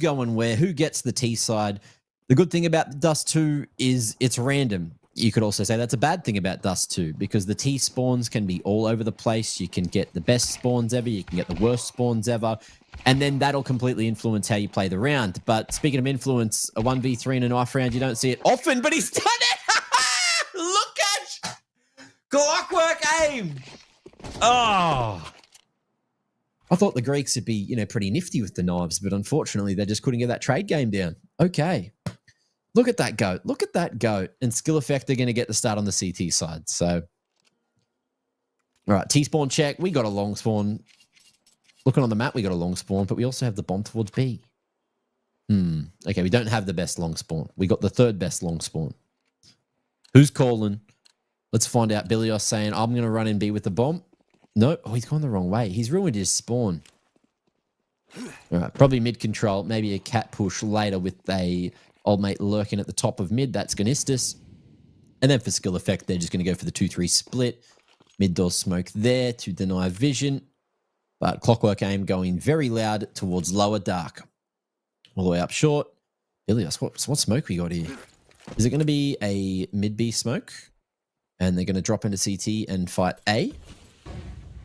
going where, who gets the T side. The good thing about Dust 2 is it's random. You could also say that's a bad thing about Dust 2 because the T spawns can be all over the place. You can get the best spawns ever. You can get the worst spawns ever. And then that'll completely influence how you play the round. But speaking of influence, a 1v3 in a knife round, you don't see it often, but he's done it! Look at Clockwork Aim! Oh! I thought the Greeks would be, you know, pretty nifty with the knives, but unfortunately they just couldn't get that trade game down. Okay. Look at that goat. Look at that goat. And Skill Effect are going to get the start on the CT side. So, all right, T-spawn check. We got a long spawn. Looking on the map, we got a long spawn, but we also have the bomb towards B. Okay, we don't have the best long spawn. We got the third best long spawn. Who's calling? Let's find out. Bilios saying, I'm going to run in B with the bomb. No, oh, he's gone the wrong way. He's ruined his spawn. All right, probably mid control. Maybe a cat push later with a old mate lurking at the top of mid. That's Ganistus. And then for skill effect, they're just going to go for the 2-3 split. Mid door smoke there to deny vision. But Clockwork Aim going very loud towards lower dark. All the way up short. Ilias, what smoke we got here? Is it going to be a mid B smoke? And they're going to drop into CT and fight A?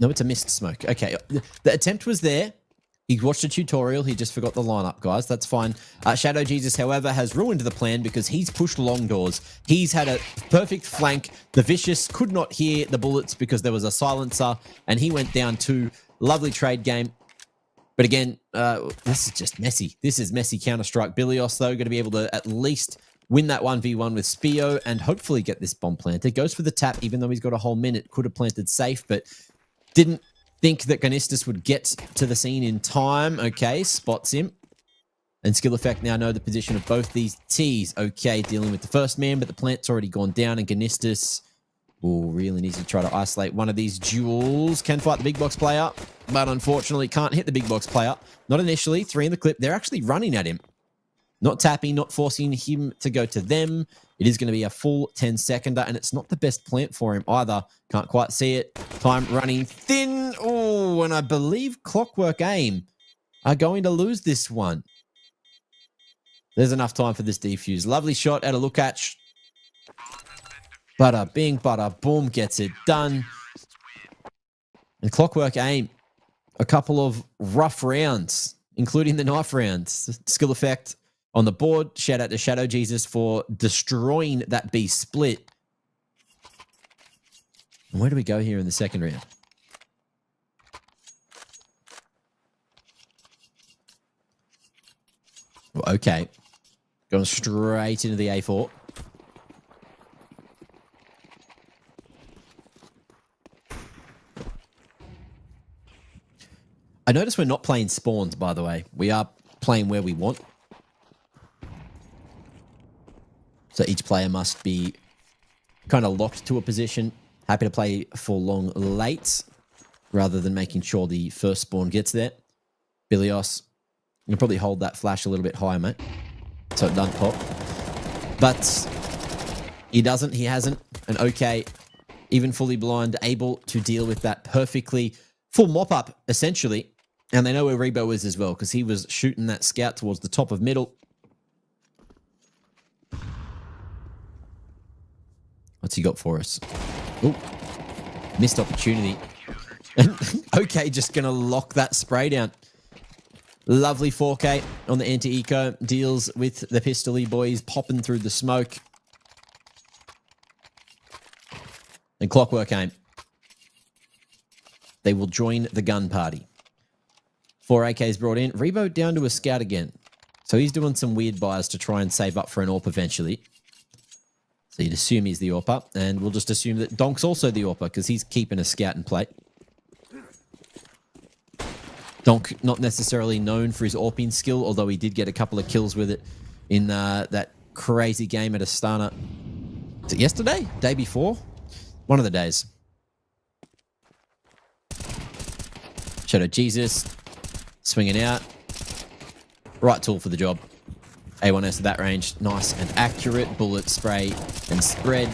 No, it's a missed smoke. Okay, the attempt was there. He watched a tutorial. He just forgot the lineup, guys. That's fine. Shadow Jesus, however, has ruined the plan because he's pushed long doors. He's had a perfect flank. The Vicious could not hear the bullets because there was a silencer, and he went down too. Lovely trade game. But again, this is just messy. This is messy Counter-Strike. Bilios, though, going to be able to at least win that 1v1 with Spio and hopefully get this bomb planted. Goes for the tap, even though he's got a whole minute. Could have planted safe, but didn't think that Ganistus would get to the scene in time. Okay, spots him. And Skill Effect now know the position of both these Ts. Okay, dealing with the first man, but the plant's already gone down, and Ganistus really needs to try to isolate one of these duels. Can fight the big box player, but unfortunately can't hit the big box player. Not initially. 3 in the clip. They're actually running at him. Not tapping, not forcing him to go to them. It is going to be a full 10-seconder, and it's not the best plant for him either. Can't quite see it. Time running thin. Oh, and I believe Clockwork Aim are going to lose this one. There's enough time for this defuse. Lovely shot at a look at. Bada bing, bada boom, gets it done. And Clockwork Aim, a couple of rough rounds, including the knife rounds. Skill Effect on the board. Shout out to Shadow Jesus for destroying that B split. And where do we go here in the second round? Well, okay. Going straight into the A4. I notice we're not playing spawns, by the way. We are playing where we want. So each player must be kind of locked to a position. Happy to play for long late rather than making sure the first spawn gets there. Bilios, you can probably hold that flash a little bit higher, mate, so it doesn't pop. But he doesn't. He hasn't. And okay, even fully blind, able to deal with that perfectly. Full mop-up, essentially. And they know where Rebo is as well, because he was shooting that scout towards the top of middle. What's he got for us? Oh, missed opportunity. Okay, just going to lock that spray down. Lovely 4K on the anti-eco. Deals with the Pistol-y boys popping through the smoke. And Clockwork Aim. They will join the gun party. 4 AKs brought in. Rebo down to a scout again. So he's doing some weird buys to try and save up for an AWP eventually. So you'd assume he's the AWPer. And we'll just assume that Donk's also the AWPer because he's keeping a scout in play. Donk not necessarily known for his AWPing skill, although he did get a couple of kills with it in that crazy game at Astana. Was it yesterday? Day before? One of the days. Shadow Jesus. Swinging out. Right tool for the job. A1S at that range. Nice and accurate. Bullet, spray, and spread.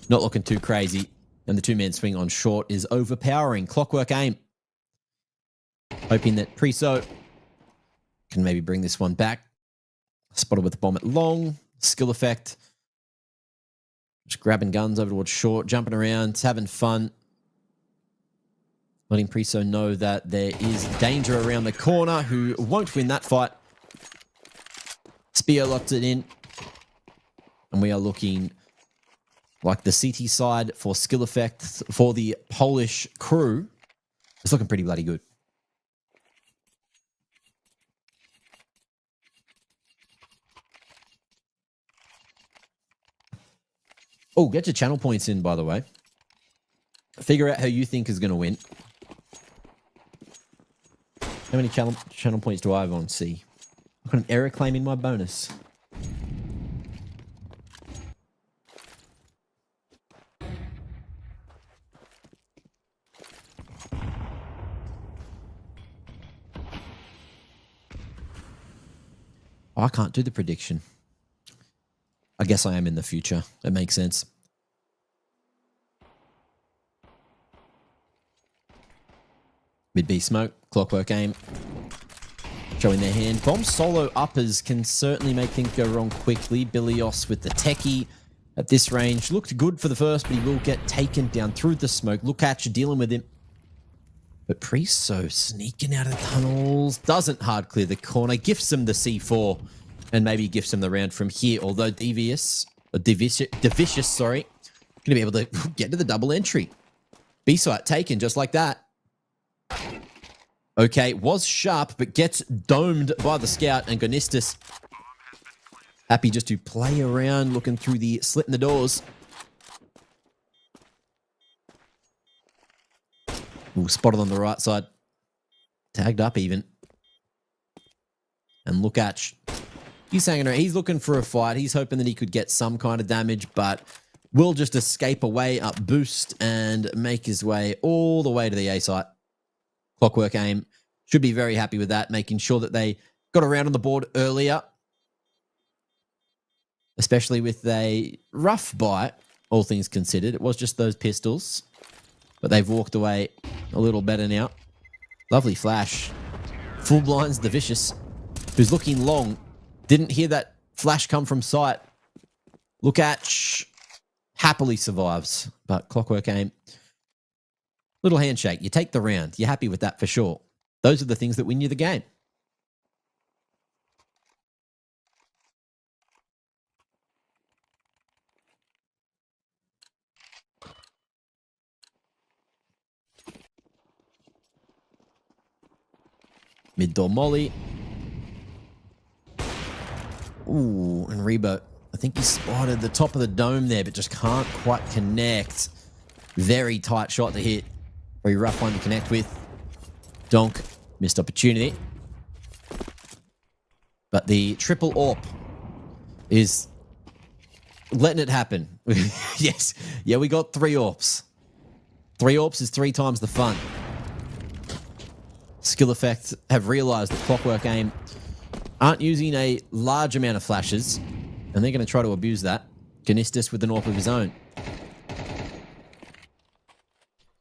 Not looking too crazy. And the two-man swing on short is overpowering. Clockwork Aim. Hoping that Preso can maybe bring this one back. Spotted with the bomb at long. Skill effect. Just grabbing guns over towards short, jumping around, having fun. Letting Priso know that there is danger around the corner, who won't win that fight. Spear locked it in. And we are looking like the CT side for skill effect for the Polish crew. It's looking pretty bloody good. Oh, get your channel points in, by the way. Figure out who you think is going to win. How many channel points do I have on C? I've got an error claim in my bonus. Oh, I can't do the prediction. I guess I am in the future. That makes sense. Mid B smoke, clockwork aim. Showing their hand. Bomb solo uppers can certainly make things go wrong quickly. Bilios with the techie at this range. Looked good for the first, but he will get taken down through the smoke. Lukacs dealing with him. But Priso sneaking out of the tunnels. Doesn't hard clear the corner. Gifts him the C4. And maybe gifts him the round from here. Although Devicious, sorry. Going to be able to get to the double entry. B-site taken just like that. Okay, was sharp, but gets domed by the scout. And Gonistis happy just to play around, looking through the slit in the doors. Ooh, spotted on the right side. Tagged up even. And Lukacs, he's hanging around. He's looking for a fight. He's hoping that he could get some kind of damage, but will just escape away, up boost, and make his way all the way to the A site. Clockwork aim. Should be very happy with that, making sure that they got around on the board earlier. Especially with a rough bite, all things considered. It was just those pistols. But they've walked away a little better now. Lovely flash. Full blinds the Vicious, who's looking long. Didn't hear that flash come from sight. Lukacs happily survives. But clockwork aim. Little handshake. You take the round. You're happy with that for sure. Those are the things that win you the game. Mid door molly. Ooh, and Rebo. I think he spotted the top of the dome there, but just can't quite connect. Very tight shot to hit. Very rough one to connect with. Donk, missed opportunity. But the triple AWP is letting it happen. Yes. Yeah, we got 3 AWPs. 3 AWPs is 3 times the fun. Skill effects have realized that Clockwork Aim aren't using a large amount of flashes, and they're going to try to abuse that. Gonistis with an AWP of his own.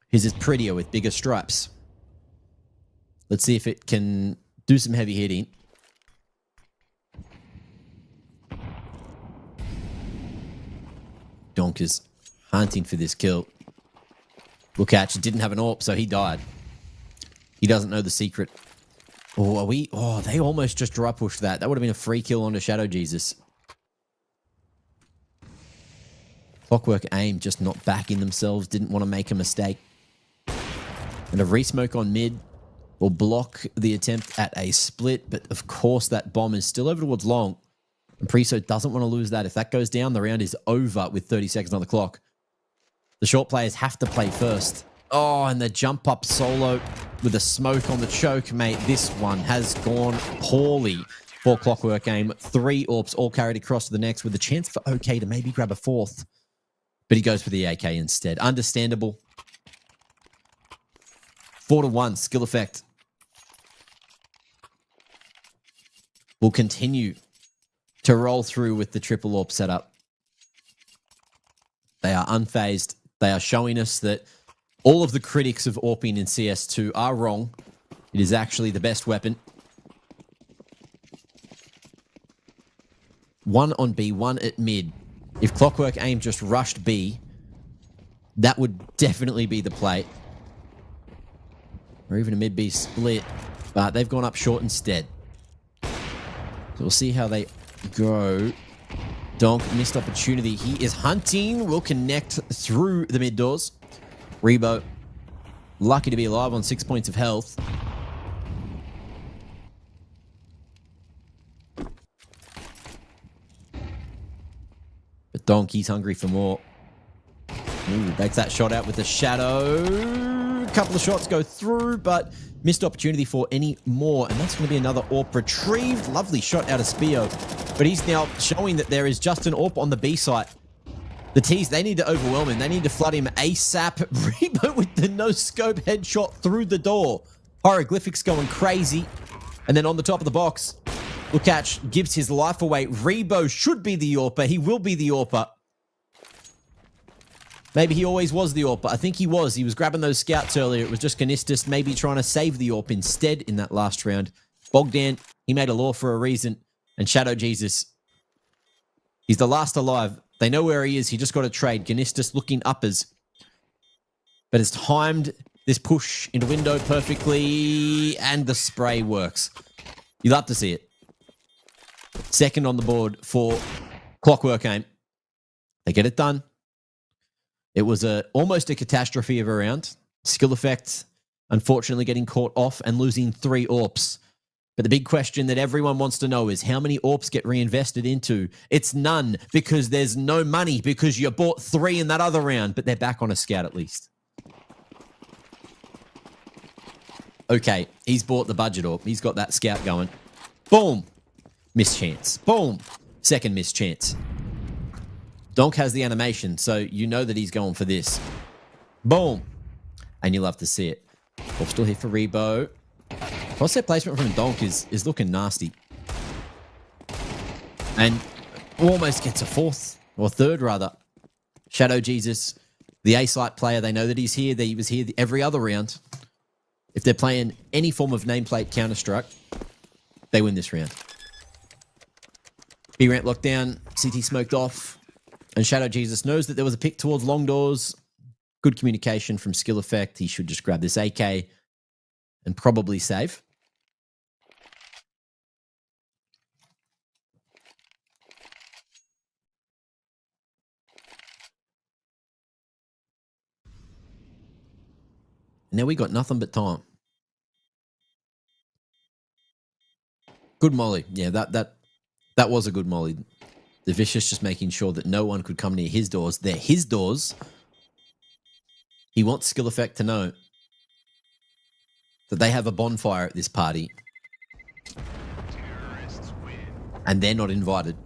His is prettier with bigger stripes. Let's see if it can do some heavy hitting. Donk is hunting for this kill. Lukacs didn't have an AWP, so he died. He doesn't know the secret. Oh, are we? Oh, they almost just dry pushed that. That would have been a free kill onto Shadow Jesus. Clockwork Aim just not backing themselves. Didn't want to make a mistake. And a resmoke on mid will block the attempt at a split. But of course, that bomb is still over towards long. And Priso doesn't want to lose that. If that goes down, the round is over with 30 seconds on the clock. The short players have to play first. Oh, and the jump up solo with a smoke on the choke, mate. This one has gone poorly for Clockwork Aim. 3 AWPs all carried across to the next with a chance for OK to maybe grab a 4th. But he goes for the AK instead. Understandable. 4-1 skill effect. Will continue to roll through with the triple AWP setup. They are unfazed. They are showing us that all of the critics of AWPing in CS2 are wrong. It is actually the best weapon. One on B, one at mid. If Clockwork Aim just rushed B, that would definitely be the play. Or even a mid-B split. But they've gone up short instead. So we'll see how they go. Donk, missed opportunity. He is hunting. Will connect through the mid doors. Rebo, lucky to be alive on 6 points of health. But Donk, he's hungry for more. Ooh, bakes that shot out with the shadow. A couple of shots go through, but missed opportunity for any more. And that's going to be another AWP retrieved. Lovely shot out of Spio. But he's now showing that there is just an AWP on the B site. The T's, they need to overwhelm him. They need to flood him ASAP. Rebo with the no-scope headshot through the door. Hieroglyphics going crazy. And then on the top of the box, Lukacs gives his life away. Rebo should be the AWPer. He will be the AWPer. Maybe he always was the AWPer. I think he was. He was grabbing those scouts earlier. It was just Canistus maybe trying to save the AWP instead in that last round. Bogdan, he made a law for a reason. And Shadow Jesus, he's the last alive. They know where he is. He just got a trade. Canistus looking uppers. But it's timed this push into window perfectly. And the spray works. You love to see it. Second on the board for Clockwork Aim. They get it done. It was almost a catastrophe of a round. Skill Effect, unfortunately, getting caught off and losing 3 AWPs. But the big question that everyone wants to know is how many AWPs get reinvested into? It's none, because there's no money, because you bought 3 in that other round, but they're back on a scout at least. Okay, he's bought the budget AWP. He's got that scout going. Boom. Missed chance. Boom. Second missed chance. Donk has the animation, so you know that he's going for this. Boom. And you love to see it. Ball still here for Rebo. Crosshair placement from Donk is looking nasty. And almost gets a fourth, or third rather. Shadow Jesus, the A-site player, they know that he's here. That he was here every other round. If they're playing any form of nameplate Counter-Strike, they win this round. B-ramp locked down, CT smoked off. And Shadow Jesus knows that there was a pick towards long doors. Good communication from Skill Effect. He should just grab this AK and probably save. And now we got nothing but time. Good molly. Yeah, that was a good molly. The Vicious just making sure that no one could come near his doors. They're his doors. He wants Skill Effect to know that they have a bonfire at this party. And they're not invited.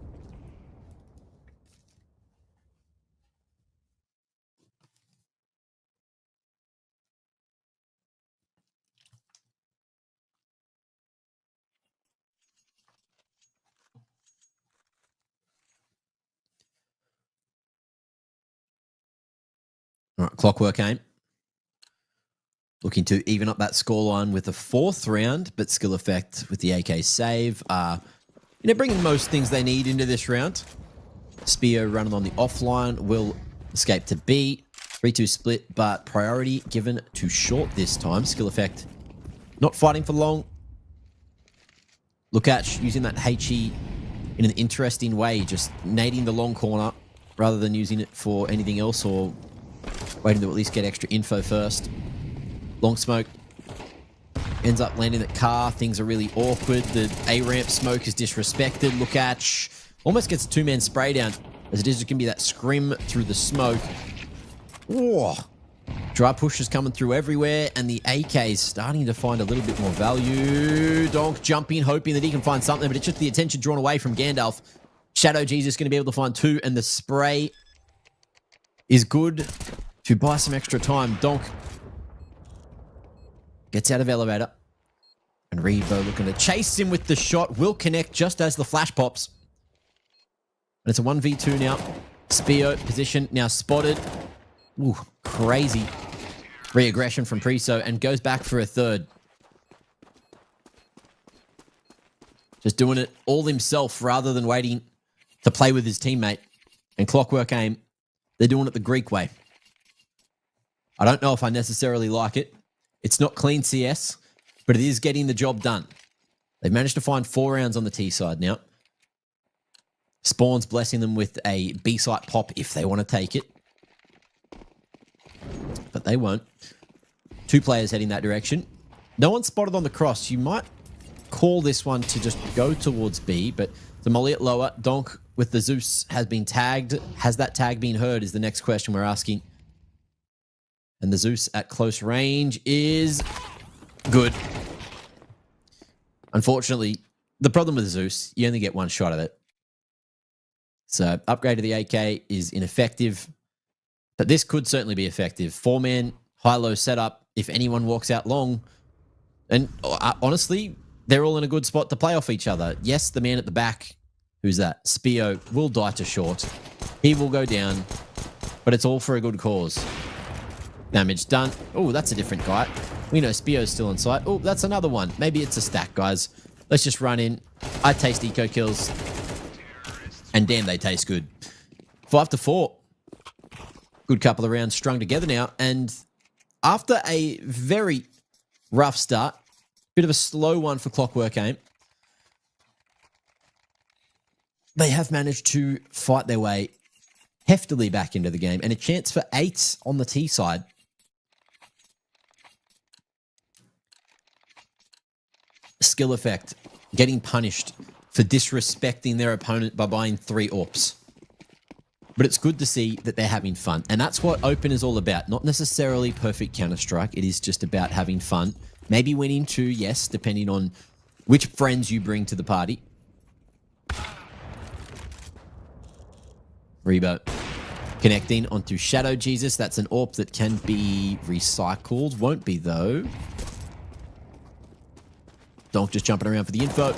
All right, Clockwork Aim. Looking to even up that scoreline with a 4th round, but Skill Effect with the AK save are, bringing most things they need into this round. Spio running on the offline will escape to B. 3-2 split, but priority given to short this time. Skill Effect not fighting for long. Lukacs using that HE in an interesting way, just nading the long corner rather than using it for anything else or waiting to at least get extra info first. Long smoke ends up landing at car. Things are really awkward. The A-ramp smoke is disrespected. Lukacs almost gets a 2-man spray down as it is just going to be that scrim through the smoke. Whoa. Dry push is coming through everywhere, and the AK is starting to find a little bit more value. Donk jumping, hoping that he can find something, but it's just the attention drawn away from Gandalf. Shadow Jesus going to be able to find 2, and the spray is good to buy some extra time. Donk gets out of elevator, and Rebo looking to chase him with the shot. Will connect just as the flash pops. And it's a 1v2 now. Spio position now spotted. Ooh, crazy re-aggression from Priso, and goes back for a 3rd. Just doing it all himself rather than waiting to play with his teammate. And Clockwork Aim, they're doing it the Greek way. I don't know if I necessarily like it. It's not clean CS, but it is getting the job done. They've managed to find 4 rounds on the T side now. Spawn's blessing them with a B site pop if they want to take it. But they won't. 2 players heading that direction. No one spotted on the cross. You might call this one to just go towards B, but the molly at lower. Donk with the Zeus has been tagged. Has that tag been heard is the next question we're asking. And the Zeus at close range is good. Unfortunately, the problem with the Zeus, you only get 1 shot of it. So upgrade to the AK is ineffective. But this could certainly be effective. 4-man, high-low setup. If anyone walks out long. And honestly, they're all in a good spot to play off each other. Yes, the man at the back, who's that? Spio will die to short. He will go down. But it's all for a good cause. Damage done. Oh, that's a different guy. We know Spio's still in sight. Oh, that's another one. Maybe it's a stack, guys. Let's just run in. I taste eco kills. And damn, they taste good. 5-4. Good couple of rounds strung together now. And after a very rough start, bit of a slow one for Clockwork Aim, they have managed to fight their way heftily back into the game. And a chance for 8 on the T side. Skill effect, getting punished for disrespecting their opponent by buying 3 AWPs. But it's good to see that they're having fun. And that's what Open is all about. Not necessarily perfect Counter-Strike. It is just about having fun. Maybe winning 2, yes, depending on which friends you bring to the party. Rebo connecting onto Shadow Jesus. That's an AWP that can be recycled. Won't be, though. Donk just jumping around for the info.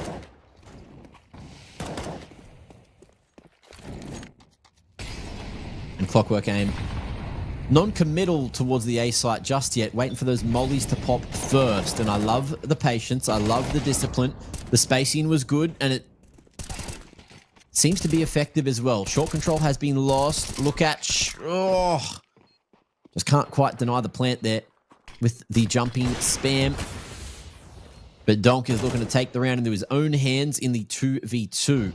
And Clockwork Aim, non-committal towards the A site just yet, waiting for those mollies to pop first. And I love the patience. I love the discipline. The spacing was good, and it seems to be effective as well. Short control has been lost. Look at... just can't quite deny the plant there with the jumping spam. But Donk is looking to take the round into his own hands in the 2v2.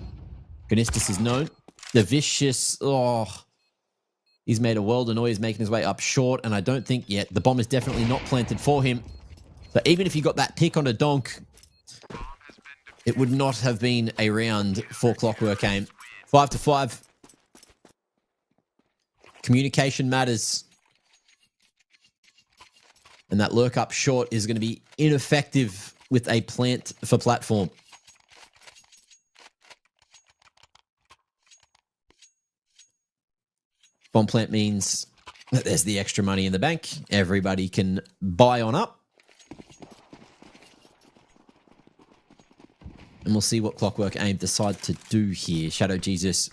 Gnistis is known. The Vicious... he's made a world of noise making his way up short, and I don't think yet. The bomb is definitely not planted for him. So even if you got that pick on a Donk, it would not have been a round for Clockwork Aim. 5-5. Communication matters. And that lurk up short is going to be ineffective with a plant for platform. Bomb plant means that there's the extra money in the bank. Everybody can buy on up. And we'll see what Clockwork Aim decide to do here. Shadow Jesus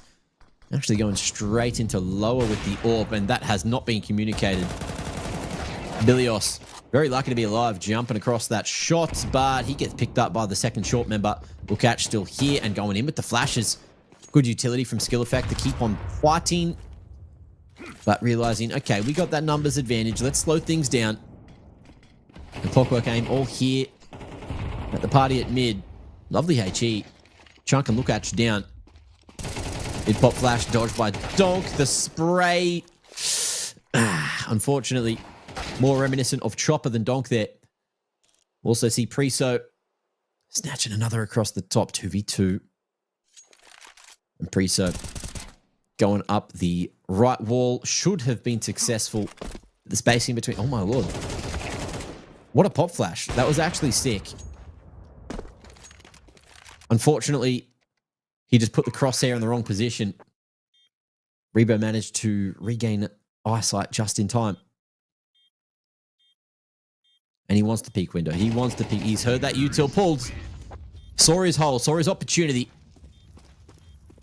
actually going straight into lower with the AWP, and that has not been communicated. Bilios, very lucky to be alive, jumping across that shot, but he gets picked up by the second short member. Lukac still here and going in with the flashes. Good utility from Skill Effect to keep on fighting. But realizing, okay, we got that numbers advantage. Let's slow things down. And Clockwork Aim all here at the party at mid. Lovely HE. Chunk and Lukac down. Mid pop flash dodged by Donk. The spray. Unfortunately, more reminiscent of Chopper than Donk there. Also see Priso snatching another across the top. 2v2. And Priso going up the right wall. Should have been successful. The spacing between... Oh my lord. What a pop flash. That was actually sick. Unfortunately, he just put the crosshair in the wrong position. Rebo managed to regain eyesight just in time. And he wants to peek window. He wants to peek. He's heard that util pulled. Saw his hole. Saw his opportunity.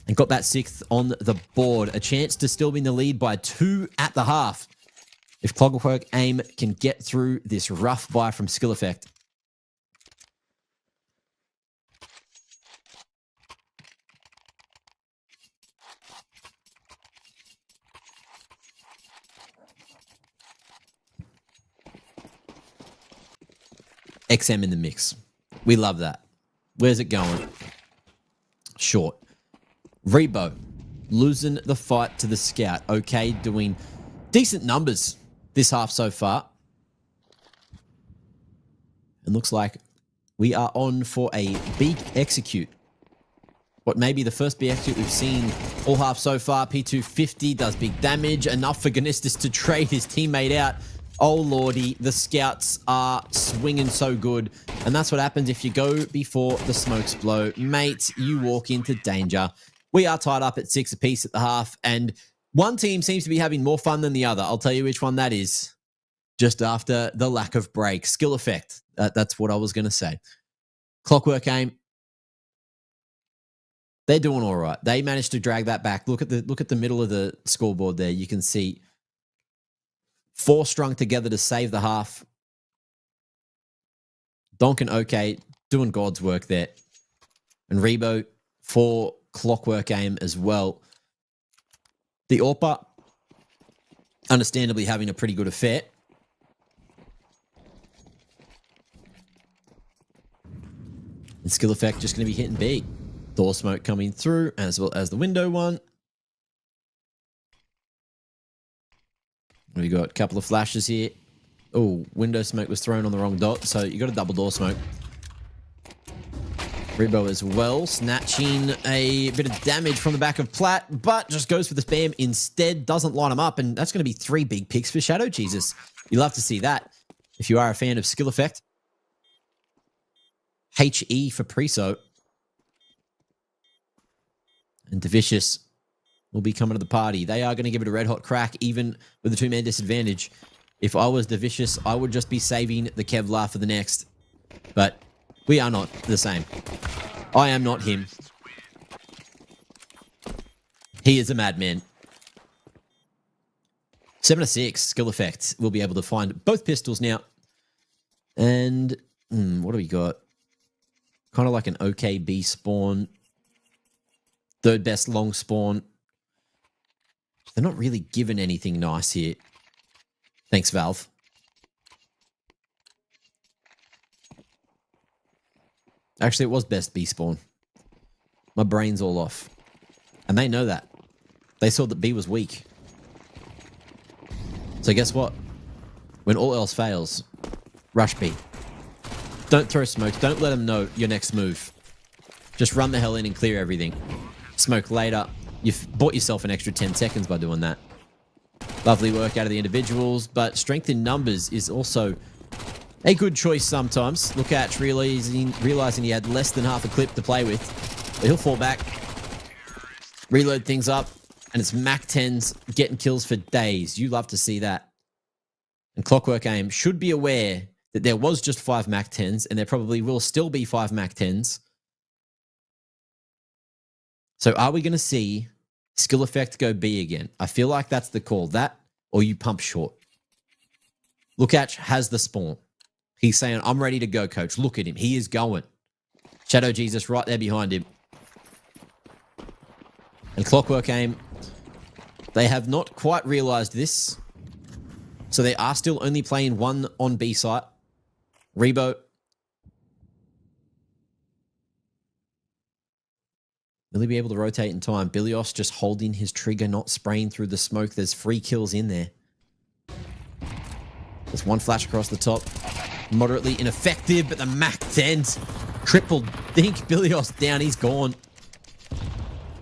And got that 6th on the board. A chance to still be in the lead by 2 at the half. If Clockwork Aim can get through this rough buy from Skill Effect. XM in the mix. We love that. Where's it going? Short. Rebo losing the fight to the scout. Okay, doing decent numbers this half so far. And looks like we are on for a big execute. What may be the first big execute we've seen all half so far. P250 does big damage. Enough for Ganistis to trade his teammate out. Oh lordy, the scouts are swinging so good. And that's what happens if you go before the smokes blow. Mate, you walk into danger. We are tied up at 6 apiece at the half. And one team seems to be having more fun than the other. I'll tell you which one that is. Just after the lack of break. Skill effect. That's what I was going to say. Clockwork Aim. They're doing all right. They managed to drag that back. Look at the middle of the scoreboard there. You can see 4 strung together to save the half. Donkin, okay, doing God's work there. And Rebo for Clockwork Aim as well. The Orpa, understandably having a pretty good affair. And skill effect just going to be hitting B. Door smoke coming through, as well as the window one. We got a couple of flashes here. Oh, window smoke was thrown on the wrong dot, so you got a double door smoke. Rebo as well, snatching a bit of damage from the back of Platt, but just goes for the spam instead, doesn't line him up, and that's going to be 3 big picks for Shadow Jesus. You love to see that if you are a fan of skill effect. HE for Preso. And Devicious will be coming to the party. They are going to give it a red-hot crack, even with a 2-man disadvantage. If I was Devicious, I would just be saving the Kevlar for the next. But we are not the same. I am not him. He is a madman. 7-6, skill effect. We'll be able to find both pistols now. And what do we got? Kind of like an OK B spawn. Third best long spawn. They're not really given anything nice here. Thanks, Valve. Actually, it was best B spawn. My brain's all off. And they know that. They saw that B was weak. So guess what? When all else fails, rush B. Don't throw smokes. Don't let them know your next move. Just run the hell in and clear everything. Smoke later. You've bought yourself an extra 10 seconds by doing that. Lovely work out of the individuals, but strength in numbers is also a good choice sometimes. Look at realizing he had less than half a clip to play with. But he'll fall back, reload things up, and it's Mac 10s getting kills for days. You love to see that. And Clockwork Aim should be aware that there was just 5 Mac 10s, and there probably will still be 5 Mac 10s. So are we going to see skill effect go B again? I feel like that's the call. That or you pump short. Lukach has the spawn. He's saying, I'm ready to go, coach. Look at him. He is going. Shadow Jesus right there behind him. And Clockwork Aim, they have not quite realized this. So they are still only playing 1 on B site. Rebo. Will he be able to rotate in time? Bilios just holding his trigger, not spraying through the smoke. There's 3 kills in there. There's 1 flash across the top. Moderately ineffective, but the Mac 10s triple dink Bilios down. He's gone.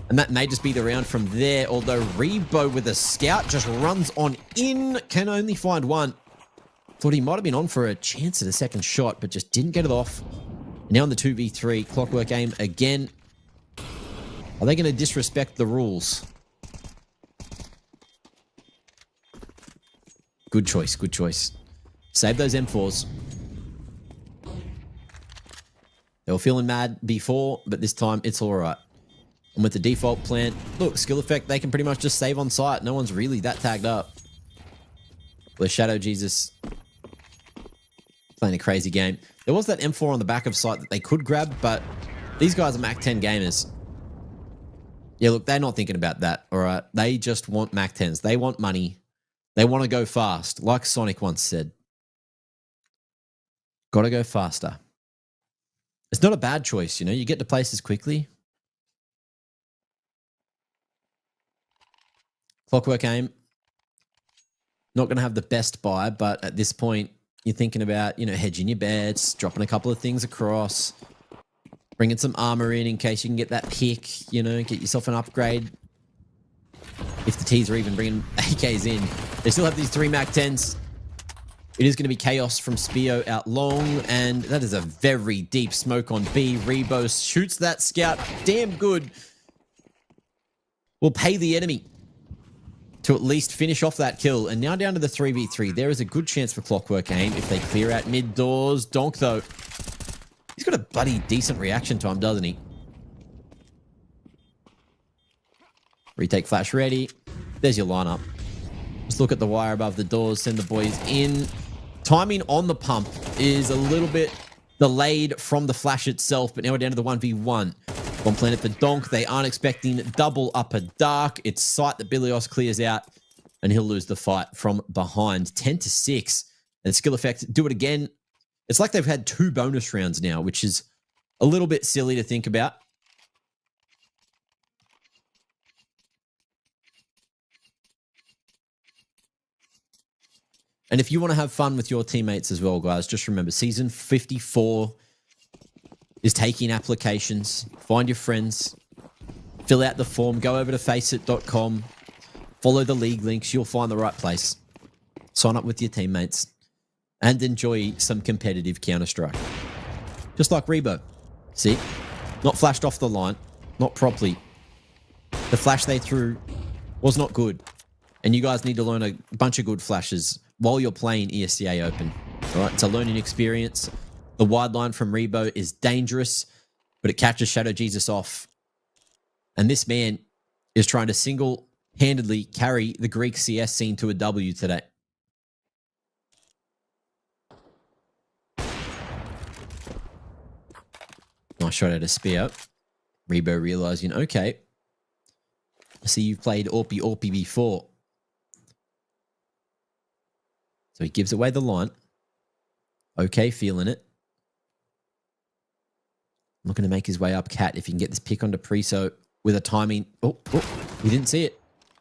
And that may just be the round from there. Although Rebo with a scout just runs on in. Can only find 1. Thought he might have been on for a chance at a second shot, but just didn't get it off. And now on the 2v3, Clockwork Aim again. Are they going to disrespect the rules? Good choice, good choice. Save those M4s. They were feeling mad before, but this time it's all right. And with the default plant, look, skill effect, they can pretty much just save on site. No one's really that tagged up. Where Shadow Jesus playing a crazy game. There was that M4 on the back of site that they could grab, but these guys are Mac 10 gamers. Yeah, look, they're not thinking about that, all right? They just want Mac 10s. They want money. They want to go fast, like Sonic once said. Got to go faster. It's not a bad choice, you know. You get to places quickly. Clockwork Aim. Not going to have the best buy, but at this point, you're thinking about, you know, hedging your bets, dropping a couple of things across, bringing some armor in case you can get that pick, you know, get yourself an upgrade. If the T's are even bringing AKs in. They still have these 3 MAC-10s. It is going to be Chaos from Spio out long, and that is a very deep smoke on B. Rebo shoots that scout damn good. Will pay the enemy to at least finish off that kill. And now down to the 3v3. There is a good chance for Clockwork Aim if they clear out mid doors. Donk, though, he's got a bloody decent reaction time, doesn't he? Retake flash ready. There's your lineup. Just look at the wire above the doors. Send the boys in. Timing on the pump is a little bit delayed from the flash itself, but now we're down to the 1v1. Bomb planet for Donk. They aren't expecting double upper dark. It's sight that Bilios clears out, and he'll lose the fight from behind. 10-6. And skill effect, do it again. It's like they've had 2 bonus rounds now, which is a little bit silly to think about. And if you want to have fun with your teammates as well, guys, just remember, Season 54 is taking applications. Find your friends. Fill out the form. Go over to faceit.com. Follow the league links. You'll find the right place. Sign up with your teammates. And enjoy some competitive Counter-Strike. Just like Rebo. See? Not flashed off the line. Not properly. The flash they threw was not good. And you guys need to learn a bunch of good flashes while you're playing ESEA Open. All right, it's a learning experience. The wide line from Rebo is dangerous, but it catches Shadow Jesus off. And this man is trying to single-handedly carry the Greek CS scene to a W today. Nice shot out of Spear. Rebo realizing, okay, I see you've played Orpi before. So he gives away the line. Okay, feeling it. Looking to make his way up Cat if he can get this pick onto Priso with a timing. Oh, he didn't see it.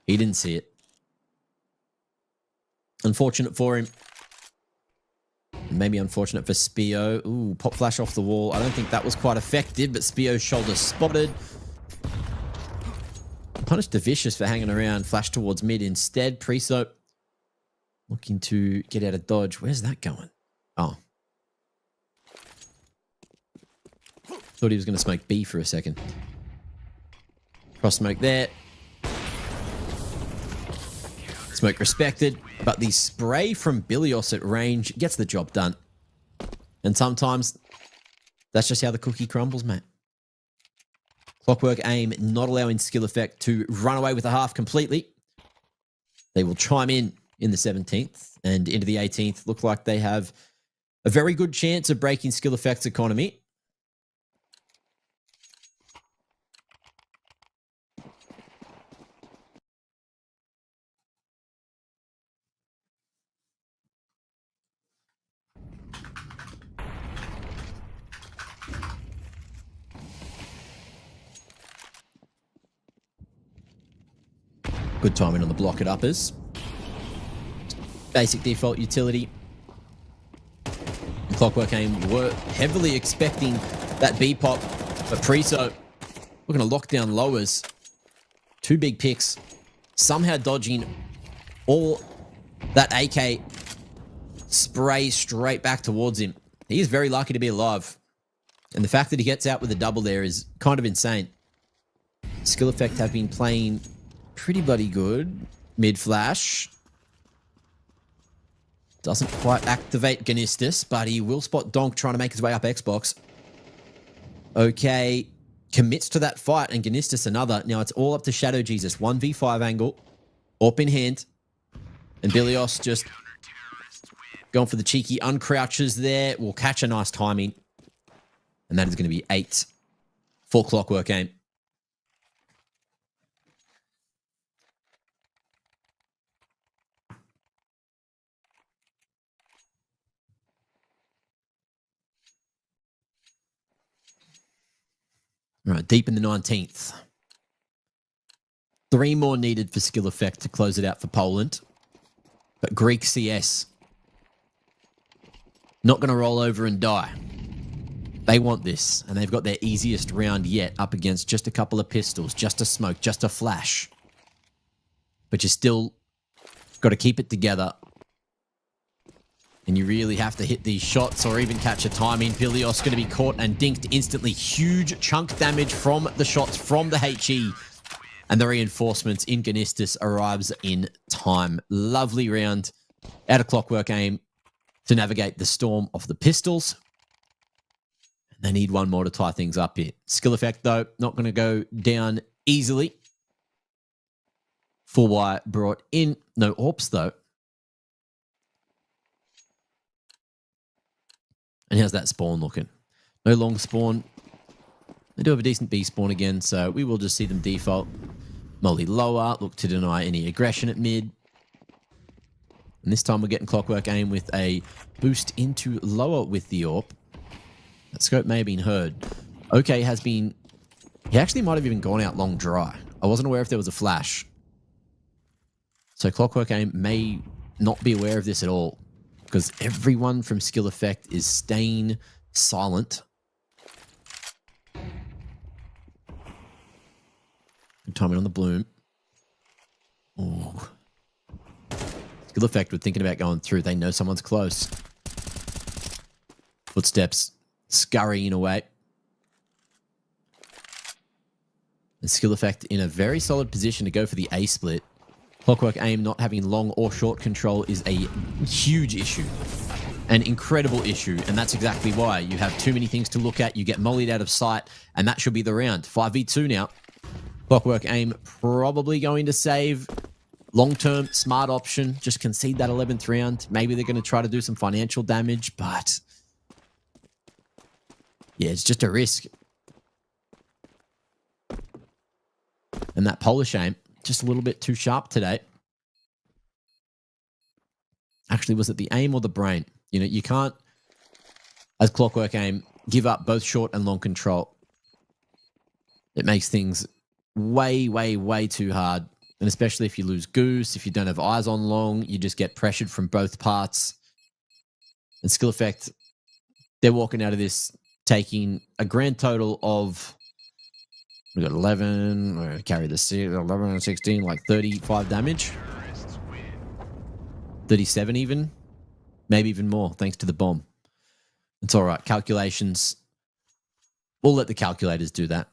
He didn't see it. Unfortunate for him. Maybe unfortunate for Spio. Ooh, pop flash off the wall. I don't think that was quite effective, but Spio's shoulder spotted. Punished the Vicious for hanging around. Flash towards mid instead. Priso looking to get out of dodge. Where's that going? Oh. Thought he was going to smoke B for a second. Cross smoke there. Smoke respected. But the spray from Bilios at range gets the job done. And sometimes that's just how the cookie crumbles, mate. Clockwork Aim not allowing skill effect to run away with a half completely. They will chime in the 17th and into the 18th. Look like they have a very good chance of breaking skill effects economy. Good timing on the block at uppers. Basic default utility. Clockwork Aim were heavily expecting that B pop, but Priso looking to lock down lowers. 2 big picks. Somehow dodging all that AK spray straight back towards him. He is very lucky to be alive. And the fact that he gets out with a double there is kind of insane. Skill effect have been playing pretty bloody good. Mid flash. Doesn't quite activate Gnistis, but he will spot Donk trying to make his way up Xbox. Okay. Commits to that fight, and Gnistis another. Now it's all up to Shadow Jesus. 1v5 angle. Orp in hand. And Bilios just going for the cheeky uncrouches there. Will catch a nice timing. And that is going to be 8 for Clockwork Aim. All right, deep in the 19th. 3 more needed for skill effect to close it out for Poland. But Greek CS, not going to roll over and die. They want this, and they've got their easiest round yet up against just a couple of pistols, just a smoke, just a flash. But you still got to keep it together. And you really have to hit these shots or even catch a timing. Bilios going to be caught and dinked instantly. Huge chunk damage from the shots from the HE. And the reinforcements in Ganistus arrives in time. Lovely round out of Clockwork Aim to navigate the storm of the pistols. They need one more to tie things up here. Skill effect, though, not going to go down easily. Full wire brought in. No AWPs, though. And how's that spawn looking? No long spawn. They do have a decent B spawn again, so we will just see them default. Molly lower, look to deny any aggression at mid. And this time we're getting Clockwork Aim with a boost into lower with the AWP. That scope may have been heard. OK has been... He actually might have even gone out long dry. I wasn't aware if there was a flash. So Clockwork Aim may not be aware of this at all, because everyone from skill effect is staying silent. Good timing on the bloom. Oh. Skill effect, we're thinking about going through. They know someone's close. Footsteps scurrying away. The skill effect in a very solid position to go for the A split. Clockwork Aim not having long or short control is a huge issue. An incredible issue, and that's exactly why. You have too many things to look at, you get mollied out of sight, and that should be the round. 5v2 now. Clockwork Aim probably going to save. Long-term, smart option. Just concede that 11th round. Maybe they're going to try to do some financial damage, but... yeah, it's just a risk. And that Polish aim, just a little bit too sharp today. Actually, was it the aim or the brain? You know, you can't, as Clockwork Aim, give up both short and long control. It makes things way, way, way too hard. And especially if you lose Goose, if you don't have eyes on long, you just get pressured from both parts. And skill effect, they're walking out of this taking a grand total of... we got 11, we're going to carry the 11 and 16, like 35 damage. 37 even. Maybe even more, thanks to the bomb. It's all right. Calculations. We'll let the calculators do that.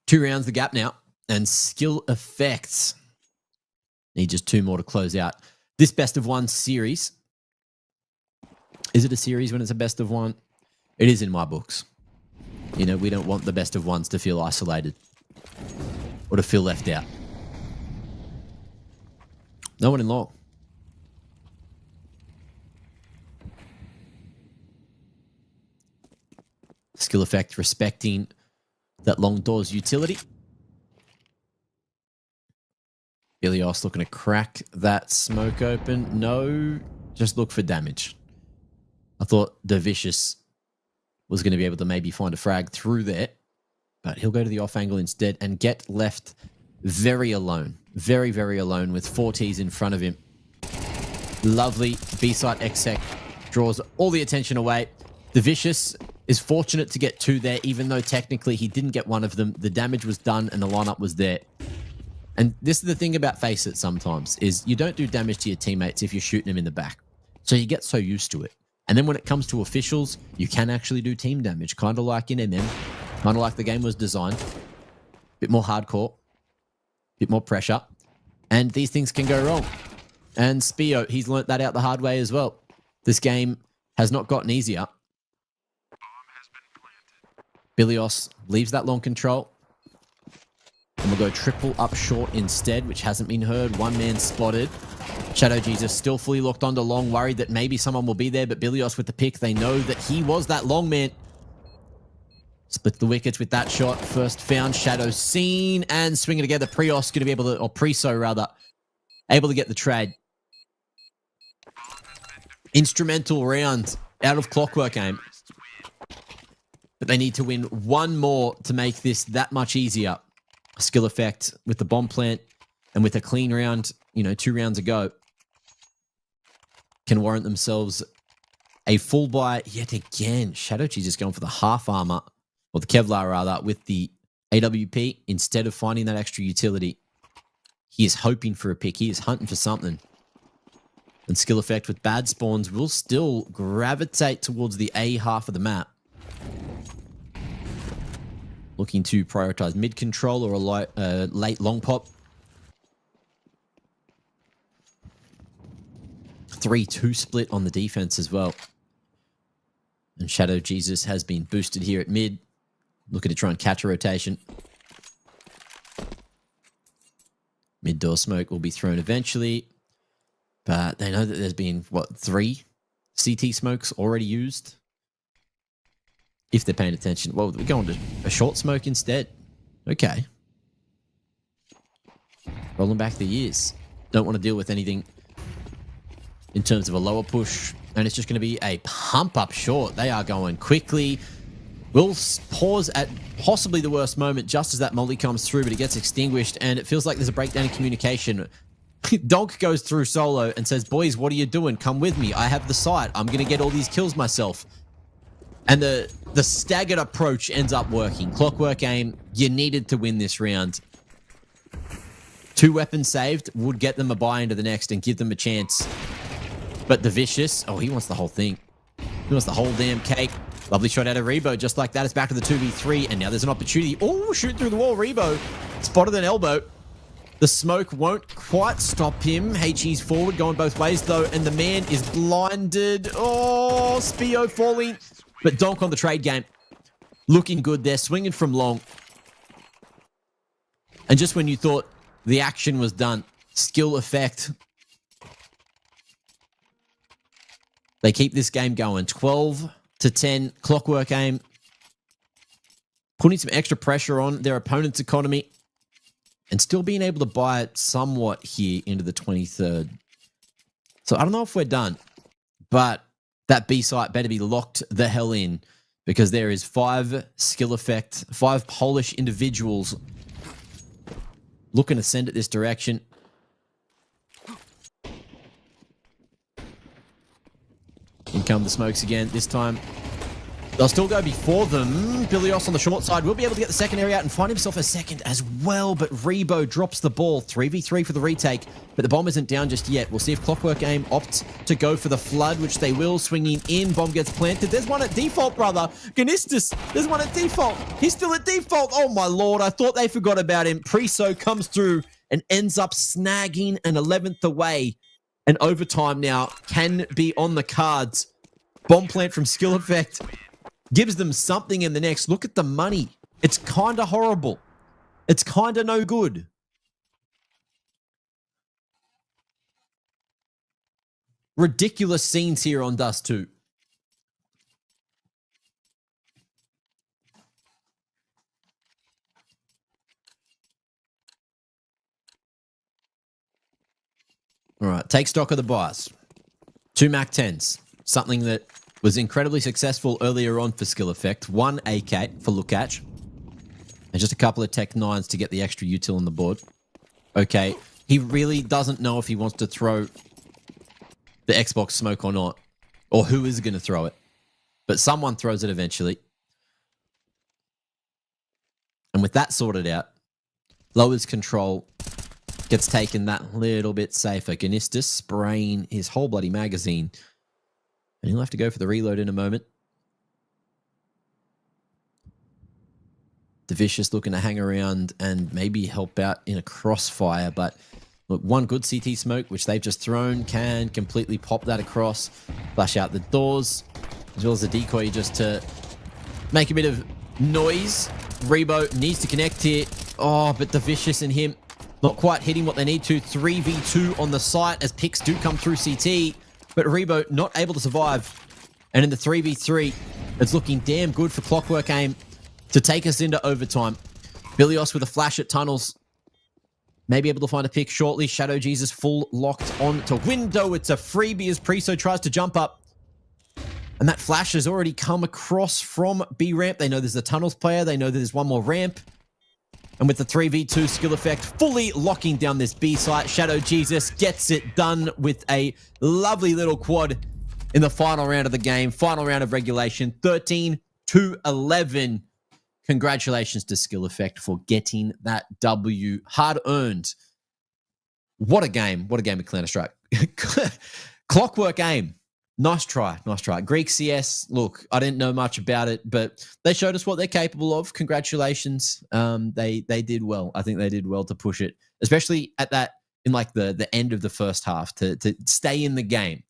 Two rounds the gap now. And skill effects. Need just 2 more to close out this best of 1 series. Is it a series when it's a best of 1? It is in my books. You know, we don't want the best of 1s to feel isolated or to feel left out. No one in long. Skill effect respecting that long door's utility. Ilios looking to crack that smoke open. No, just look for damage. I thought Dervicious was going to be able to maybe find a frag through there, but he'll go to the off angle instead and get left very alone. Very, very alone with 4 Ts in front of him. Lovely B-site exec draws all the attention away. Dervicious is fortunate to get 2 there, even though technically he didn't get one of them. The damage was done and the lineup was there. And this is the thing about Face It sometimes, is you don't do damage to your teammates if you're shooting them in the back. So you get so used to it. And then when it comes to officials, you can actually do team damage, kind of like in MM, kind of like the game was designed. Bit more hardcore, bit more pressure, and these things can go wrong. And Spio, he's learnt that out the hard way as well. This game has not gotten easier. Bilios leaves that long control. And we'll go triple up short instead, which hasn't been heard. 1 man spotted. Shadow Jesus still fully locked onto long, worried that maybe someone will be there, but Bilios with the pick, they know that he was that long man. Split the wickets with that shot. First found, Shadow seen, and swinging together. Prios going to be able to, or Priso rather, able to get the trade. Instrumental round out of Clockwork Aim. But they need to win one more to make this that much easier. Skill effect with the bomb plant and with a clean round, 2 rounds ago, can warrant themselves a full buy yet again. Shadow Cheese is going for the half armor, or the Kevlar rather, with the AWP instead of finding that extra utility. He is hoping for a pick. He is hunting for something. And skill effect with bad spawns will still gravitate towards the A half of the map. Looking to prioritize mid control or a late long pop. 3-2 split on the defense as well. And Shadow Jesus has been boosted here at mid. Looking to try and catch a rotation. Mid door smoke will be thrown eventually. But they know that there's been, 3 CT smokes already used? If they're paying attention. Well, we're going to a short smoke instead. Okay. Rolling back the years. Don't want to deal with anything in terms of a lower push. And it's just going to be a pump up short. They are going quickly. We'll pause at possibly the worst moment just as that molly comes through, but it gets extinguished. And it feels like there's a breakdown in communication. Donk goes through solo and says, boys, what are you doing? Come with me. I have the sight. I'm going to get all these kills myself. And the staggered approach ends up working. Clockwork Aim, you needed to win this round. 2 weapons saved would get them a buy into the next and give them a chance. But the Vicious, he wants the whole thing. He wants the whole damn cake. Lovely shot out of Rebo. Just like that, it's back to the 2v3. And now there's an opportunity. Oh, shoot through the wall. Rebo spotted an elbow. The smoke won't quite stop him. HE's forward, going both ways, though. And the man is blinded. Oh, Spio falling. But Donk on the trade game. Looking good there. Swinging from long. And just when you thought the action was done, skill effect. They keep this game going. 12-10. Clockwork Aim. Putting some extra pressure on their opponent's economy. And still being able to buy it somewhat here into the 23rd. So I don't know if we're done. But that B site better be locked the hell in. Because there is 5 skill effect. 5 Polish individuals looking to send it this direction. In come the smokes again. This time, they'll still go before them. Bilios on the short side will be able to get the second area out and find himself a second as well. But Rebo drops the ball. 3v3 for the retake. But the bomb isn't down just yet. We'll see if Clockwork Aim opts to go for the flood, which they will. Swinging in. Bomb gets planted. There's one at default, brother. Ganistis. There's one at default. He's still at default. Oh, my lord. I thought they forgot about him. Priso comes through and ends up snagging an 11th away. And overtime now can be on the cards. Bomb plant from skill effect gives them something in the next. Look at the money. It's kind of horrible. It's kind of no good. Ridiculous scenes here on Dust 2. All right, take stock of the buys. 2 Mac 10s, something that was incredibly successful earlier on for skill effect. 1 AK for Lukac. And just a couple of Tech 9s to get the extra util on the board. Okay, he really doesn't know if he wants to throw the Xbox smoke or not. Or who is going to throw it. But someone throws it eventually. And with that sorted out, lowers control. Gets taken that little bit safer. Ganistis spraying his whole bloody magazine. And he'll have to go for the reload in a moment. The Vicious looking to hang around and maybe help out in a crossfire. But look, one good CT smoke, which they've just thrown, can completely pop that across. Flash out the doors. As well as the decoy just to make a bit of noise. Rebo needs to connect here. Oh, but the Vicious and him not quite hitting what they need to. 3v2 on the site as picks do come through CT. But Rebo not able to survive. And in the 3v3, it's looking damn good for Clockwork Aim to take us into overtime. Bilios with a flash at tunnels. Maybe able to find a pick shortly. Shadow Jesus full locked on to window. It's a freebie as Priso tries to jump up. And that flash has already come across from B ramp. They know there's a tunnels player. They know that there's one more ramp. And with the 3v2 skill effect fully locking down this B site, Shadow Jesus gets it done with a lovely little quad in the final round of the game. Final round of regulation, 13-11. Congratulations to Skill Effect for getting that W. Hard earned. What a game. What a game of Counter-Strike. Clockwork Aim. Nice try. Nice try. Greek CS. Look, I didn't know much about it, but they showed us what they're capable of. Congratulations. They did well. I think they did well to push it, especially at that in like the end of the first half to stay in the game.